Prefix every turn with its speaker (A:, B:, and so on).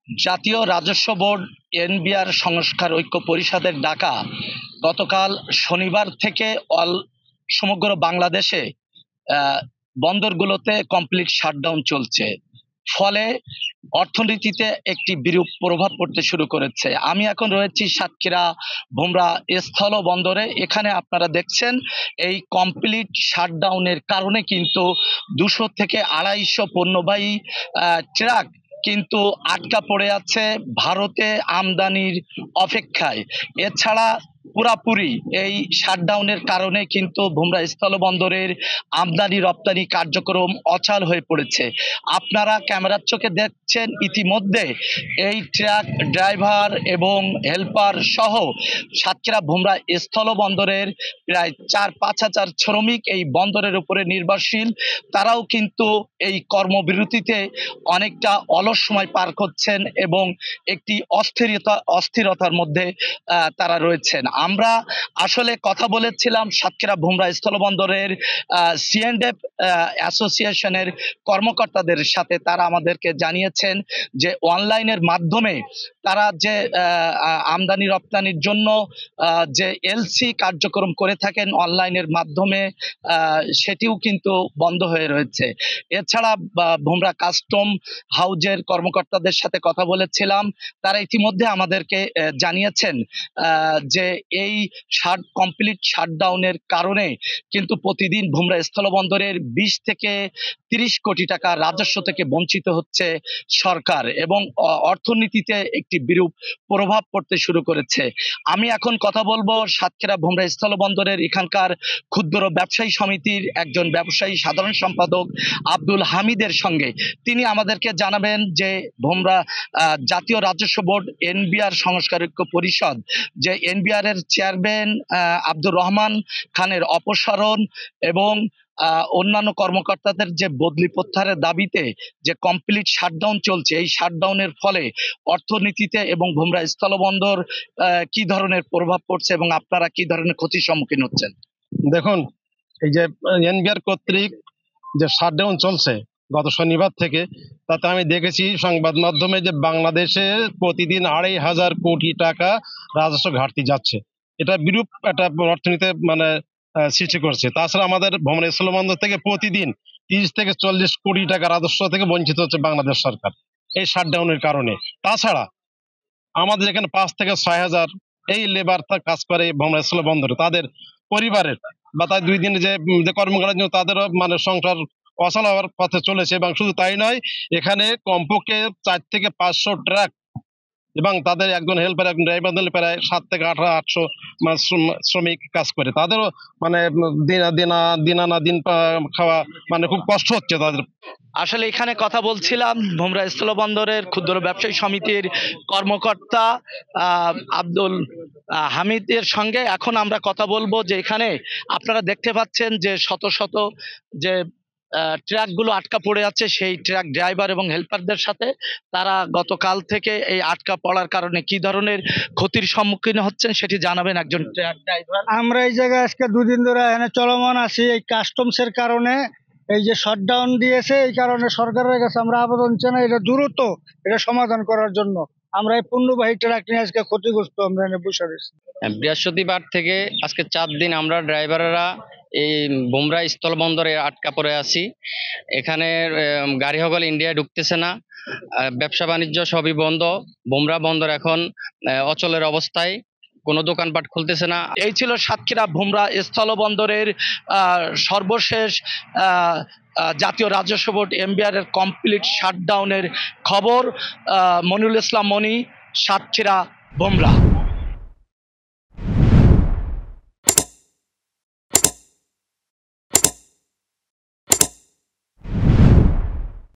A: জাতীয় রাজস্ব board NBR সংস্কার ঐক্য পরিষদের ডাকা গতকাল শনিবার থেকে সমগ্র বাংলাদেশে আহ, বন্দরগুলোতে কমপ্লিট শাটডাউন চলছে। ফলে অর্থনীতিতে একটি বিরূপ প্রভাব পড়তে শুরু করেছে। আমি এখন রয়েছি সাতক্ষীরা ভোমরা স্থল বন্দরে। এখানে আপনারা দেখছেন এই কমপ্লিট শাটডাউনের কারণে কিন্তু 200 থেকে 250 পণ্যবাহী ট্রাক কিন্তু আটকা পড়ে আছে ভারতে আমদানির অপেক্ষায়। এছাড়া পুরাপুরি এই শাটডাউনের কারণে কিন্তু ভোমরা স্থলবন্দরের আমদানি রপ্তানি কার্যক্রম অচল হয়ে পড়েছে। আপনারা ক্যামেরার চোখে দেখছেন ইতিমধ্যে এই ট্রাক ড্রাইভার এবং হেল্পার সহ সাতক্ষীরা ভোমরা স্থলবন্দরের প্রায় 4-5 হাজার শ্রমিক এই বন্দরের উপরে নির্ভরশীল। তারাও কিন্তু এই কর্মবিরতিতে অনেকটা অলস সময় পার করছেন এবং একটি অস্থিরতার মধ্যে তারা রয়েছেন। আমরা আসলে কথা বলেছিলাম সাতক্ষীরা ভোমরা স্থলবন্দরের সিএন্ডএফ অ্যাসোসিয়েশনের কর্মকর্তাদের সাথে। তারা আমাদেরকে জানিয়েছেন যে অনলাইনের মাধ্যমে তারা যে আমদানি রপ্তানির জন্য যে এলসি কার্যক্রম করে থাকেন অনলাইনের মাধ্যমে, সেটিও কিন্তু বন্ধ হয়ে রয়েছে। এছাড়া ভোমরা কাস্টম হাউজের কর্মকর্তাদের সাথে কথা বলেছিলাম। তারা ইতিমধ্যে আমাদেরকে জানিয়েছেন যে এই কমপ্লিট শাটডাউনের কারণে কিন্তু প্রতিদিন ভোমরা স্থলবন্দরের 20 থেকে 30 কোটি টাকা রাজস্ব থেকে বঞ্চিত হচ্ছে সরকার এবং অর্থনীতিতে একটি বিরূপ প্রভাব পড়তে শুরু করেছে। আমি এখন কথা বলবো সাতক্ষীরা ভোমরা স্থলবন্দরের এখানকার ক্ষুদ্র ব্যবসায়ী সমিতির একজন ব্যবসায়ী সাধারণ সম্পাদক আব্দুল হামিদের সঙ্গে। তিনি আমাদেরকে জানাবেন যে ভোমরা জাতীয় রাজস্ব বোর্ড এনবিআর সংস্কার ঐক্য পরিষদ যে এনবিআর এর চেয়ারম্যান আব্দুর রহমান খানের অপসারণ এবং অন্যান্য কর্মকর্তাদের যে বদলি প্রত্যাহারের দাবিতে যে কমপ্লিট শাটডাউন চলছে, এই শাটডাউনের ফলে অর্থনীতিতে এবং ভোমরা স্থলবন্দর কি ধরনের প্রভাব পড়ছে এবং আপনারা কি ধরনের ক্ষতির সম্মুখীন হচ্ছেন।
B: দেখুন, এই যে এনবিআর কর্তৃক যে শাটডাউন চলছে গত শনিবার থেকে, তাতে আমি দেখেছি সংবাদ মাধ্যমে যে বাংলাদেশে প্রতিদিন 2,500 কোটি টাকা রাজস্ব ঘাটতি যাচ্ছে। এটা বিরূপ একটা অর্থনীতি সৃষ্টি করছে। তাছাড়া আমাদের ভ্রমণ স্থলবন্দর থেকে প্রতিদিন 30 থেকে 40 কোটি টাকা রাজস্ব থেকে বঞ্চিত হচ্ছে বাংলাদেশ সরকার এই শাটডাউনের কারণে। তাছাড়া আমাদের এখানে 5 থেকে 6 হাজার এই লেবার কাজ করে ভ্রমণ স্থলবন্দরে, তাদের পরিবারের বা তার 2 দিনের যে কর্মকাণ্ডের জন্য তাদেরও সংসার অচল হওয়ার পথে চলেছে। এবং শুধু তাই নয়, এখানে কমপক্ষে 4 থেকে 500 ট্রাক এবং তাদের একজন হেল্পার একজন ড্রাইভার দিলে প্রায় 7 থেকে 800 শ্রমিক কাজ করে। তাদেরও দিন খাওয়া খুব কষ্ট হচ্ছে তাদের।
A: আসলে এখানে কথা বলছিলাম ভোমরা স্থলবন্দরের ক্ষুদ্র ব্যবসায়ী সমিতির কর্মকর্তা আব্দুল হামিদের সঙ্গে। এখন আমরা কথা বলবো যে এখানে আপনারা দেখতে পাচ্ছেন যে শত শত যে ট্রাকগুলো আটকা পড়ে আছে সেই ট্রাক ড্রাইভার এবং হেল্পারদের সাথে। তারা গতকাল থেকে এই আটকা পড়ার কারণে কি ধরনের ক্ষতির সম্মুখীন হচ্ছেন সেটি জানাবেন একজন ট্রাক ড্রাইভার।
C: আমরা এই জায়গায় আজকে 2 দিন ধরে এখানে চলমান আছি। এই কাস্টমসের কারণে এই যে শাটডাউন দিয়েছে, এই কারণে সরকারের কাছে আমরা আবেদন জানাই এটা দ্রুত এটা সমাধান করার জন্য। আমরা এই পণ্যবাহী ট্রাক নিয়ে আজকে ক্ষতিগ্রস্ত আমরা এখানে বসে রয়েছি।
D: বৃহস্পতিবার থেকে আজকে 4 দিন আমরা ড্রাইভাররা এই ভোমরা স্থলবন্দরে আটকা পড়ে আছি। এখানে গাড়ি সকল ইন্ডিয়ায় ঢুকতেছে না, ব্যবসা বাণিজ্য সবই বন্ধ। ভোমরা বন্দর এখন অচলের অবস্থায়, কোনো দোকানপাট খুলতেছে না।
A: এই ছিল সাতক্ষীরা ভোমরা স্থলবন্দরের সর্বশেষ জাতীয় রাজস্ব বোর্ড এনবিআর এর কমপ্লিট শাটডাউনের খবর। মনিরুল ইসলাম মনি, সাতক্ষীরা ভোমরা।